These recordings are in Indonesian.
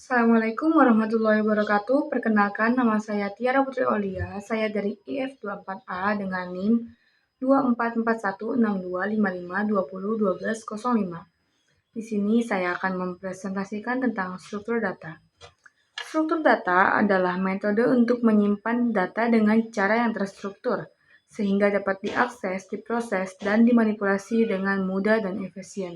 Assalamualaikum warahmatullahi wabarakatuh. Perkenalkan, nama saya Tiara Putri Olia. Saya dari IF24A dengan NIM 24416255201205. Di sini saya akan mempresentasikan tentang struktur data. Struktur data adalah metode untuk menyimpan data dengan cara yang terstruktur, sehingga dapat diakses, diproses, dan dimanipulasi dengan mudah dan efisien.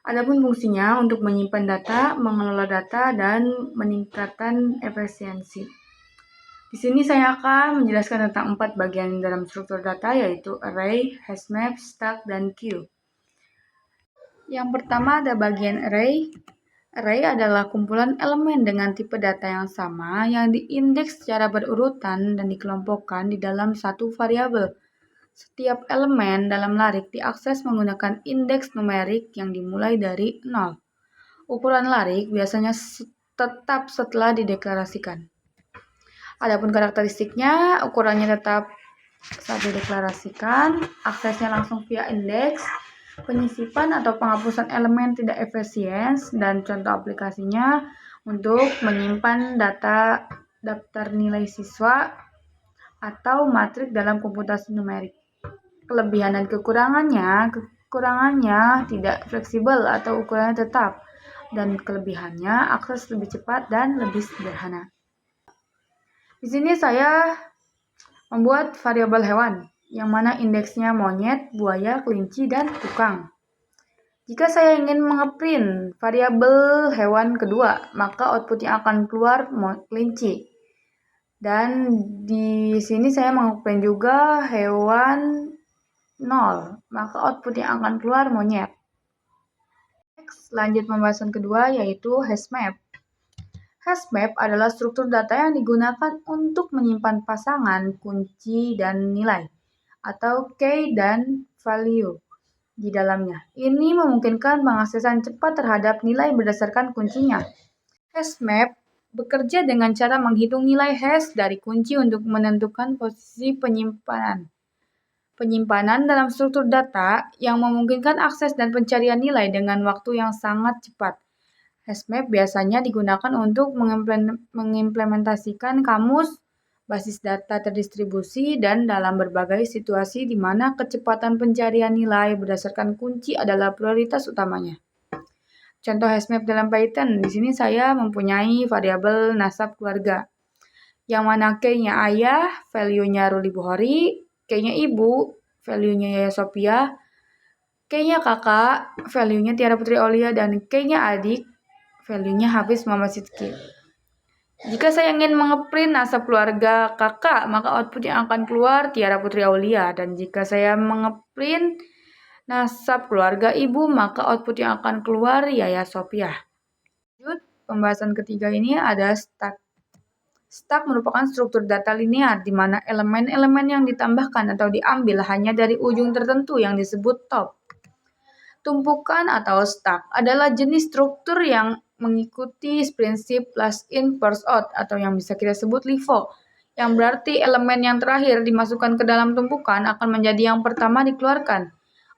Adapun fungsinya untuk menyimpan data, mengelola data, dan meningkatkan efisiensi. Di sini saya akan menjelaskan tentang 4 bagian dalam struktur data, yaitu array, hashmap, stack, dan queue. Yang pertama ada bagian array. Array adalah kumpulan elemen dengan tipe data yang sama yang diindeks secara berurutan dan dikelompokkan di dalam satu variabel. Setiap elemen dalam larik diakses menggunakan indeks numerik yang dimulai dari 0. Ukuran larik biasanya tetap setelah dideklarasikan. Adapun karakteristiknya, ukurannya tetap saat dideklarasikan, aksesnya langsung via indeks, penyisipan atau penghapusan elemen tidak efisien, dan contoh aplikasinya untuk menyimpan data daftar nilai siswa atau matrik dalam komputasi numerik. Kelebihan dan kekurangannya tidak fleksibel atau ukurannya tetap, dan kelebihannya akses lebih cepat dan lebih sederhana. Di sini saya membuat variabel hewan, yang mana indeksnya monyet, buaya, kelinci, dan tukang. Jika saya ingin mengeprint variabel hewan kedua, maka output yang akan keluar kelinci. Dan di sini saya mengeprint juga hewan 0, maka output yang akan keluar monyet. Next, lanjut pembahasan kedua, yaitu hashmap. Hashmap adalah struktur data yang digunakan untuk menyimpan pasangan, kunci, dan nilai, atau key dan value di dalamnya. Ini memungkinkan pengaksesan cepat terhadap nilai berdasarkan kuncinya. Hashmap bekerja dengan cara menghitung nilai hash dari kunci untuk menentukan posisi penyimpanan dalam struktur data yang memungkinkan akses dan pencarian nilai dengan waktu yang sangat cepat. Hashmap biasanya digunakan untuk mengimplementasikan kamus, basis data terdistribusi, dan dalam berbagai situasi di mana kecepatan pencarian nilai berdasarkan kunci adalah prioritas utamanya. Contoh hashmap dalam Python, di sini saya mempunyai variabel nasab keluarga, yang mana key-nya ayah, value-nya Ruli Buhori, key-nya ibu, value-nya Yaya Sophia, key-nya kakak, value-nya Tiara Putri Olia, dan key-nya adik, value-nya Hafiz Muhammad Sidki. Jika saya ingin mengeprint nasab keluarga kakak, maka output yang akan keluar Tiara Putri Aulia. Dan jika saya mengeprint nasab keluarga ibu, maka output yang akan keluar Yaya Sophia. Lanjut, pembahasan ketiga ini ada stack. Stack merupakan struktur data linear di mana elemen-elemen yang ditambahkan atau diambil hanya dari ujung tertentu yang disebut top. Tumpukan atau stack adalah jenis struktur yang mengikuti prinsip last in first out atau yang bisa kita sebut LIFO, yang berarti elemen yang terakhir dimasukkan ke dalam tumpukan akan menjadi yang pertama dikeluarkan.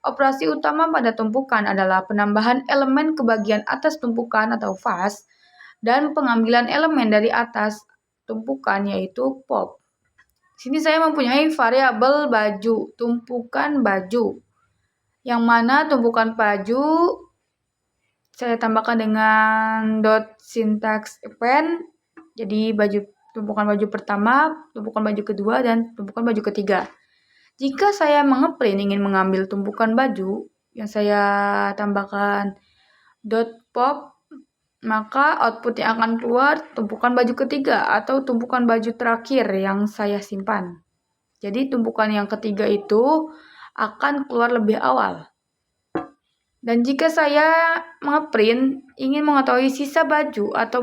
Operasi utama pada tumpukan adalah penambahan elemen ke bagian atas tumpukan atau fuzz dan pengambilan elemen dari atas tumpukan yaitu pop. Sini saya mempunyai variabel baju, tumpukan baju, yang mana tumpukan baju saya tambahkan dengan dot syntax append. Jadi tumpukan baju pertama, tumpukan baju kedua, dan tumpukan baju ketiga. Jika saya ingin mengambil tumpukan baju yang saya tambahkan dot pop, maka output yang akan keluar tumpukan baju ketiga atau tumpukan baju terakhir yang saya simpan. Jadi tumpukan yang ketiga itu akan keluar lebih awal. Dan jika saya ingin mengetahui sisa baju atau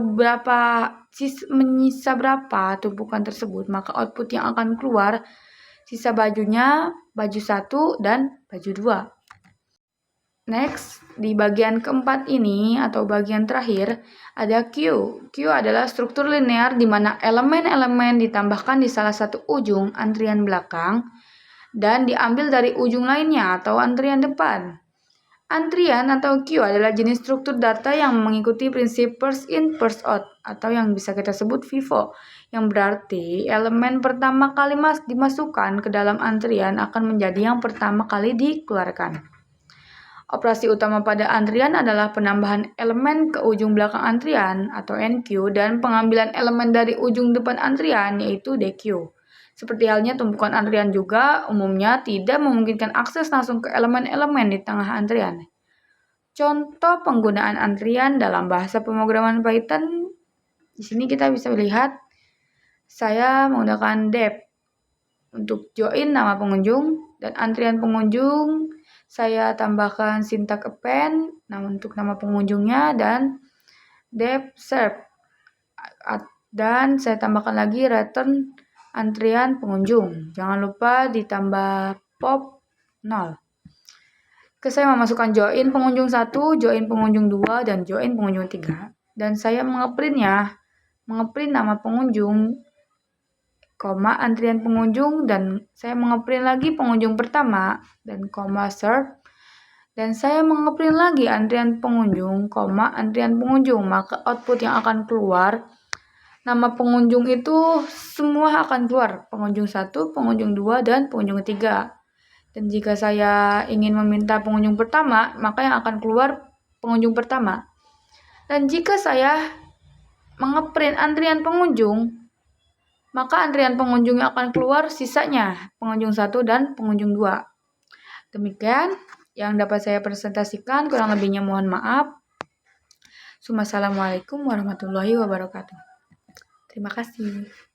menyisa berapa tumpukan tersebut, maka output yang akan keluar sisa bajunya baju 1 dan baju 2. Next, di bagian keempat ini atau bagian terakhir ada queue. Queue adalah struktur linear di mana elemen-elemen ditambahkan di salah satu ujung antrian belakang dan diambil dari ujung lainnya atau antrian depan. Antrian atau queue adalah jenis struktur data yang mengikuti prinsip first in, first out, atau yang bisa kita sebut FIFO, yang berarti elemen pertama kali dimasukkan ke dalam antrian akan menjadi yang pertama kali dikeluarkan. Operasi utama pada antrian adalah penambahan elemen ke ujung belakang antrian atau NQ dan pengambilan elemen dari ujung depan antrian yaitu DQ. Seperti halnya tumpukan antrian juga umumnya tidak memungkinkan akses langsung ke elemen-elemen di tengah antrian. Contoh penggunaan antrian dalam bahasa pemrograman Python, di sini kita bisa lihat saya menggunakan def untuk join nama pengunjung dan antrian pengunjung saya tambahkan syntax append untuk nama pengunjungnya dan def serve dan saya tambahkan lagi return antrian pengunjung. Jangan lupa ditambah pop 0. Saya memasukkan join pengunjung 1, join pengunjung 2, dan join pengunjung 3. Dan saya mengeprint nama pengunjung, antrian pengunjung, dan saya mengeprint lagi pengunjung pertama, dan serve. Dan saya mengeprint lagi antrian pengunjung, antrian pengunjung. Maka output yang akan keluar, nama pengunjung itu semua akan keluar. Pengunjung 1, pengunjung 2, dan pengunjung 3. Dan jika saya ingin meminta pengunjung pertama, maka yang akan keluar pengunjung pertama. Dan jika saya mengeprint antrian pengunjung, maka antrian pengunjung yang akan keluar sisanya pengunjung 1 dan pengunjung 2. Demikian yang dapat saya presentasikan, kurang lebihnya mohon maaf. Assalamualaikum warahmatullahi wabarakatuh. Terima kasih.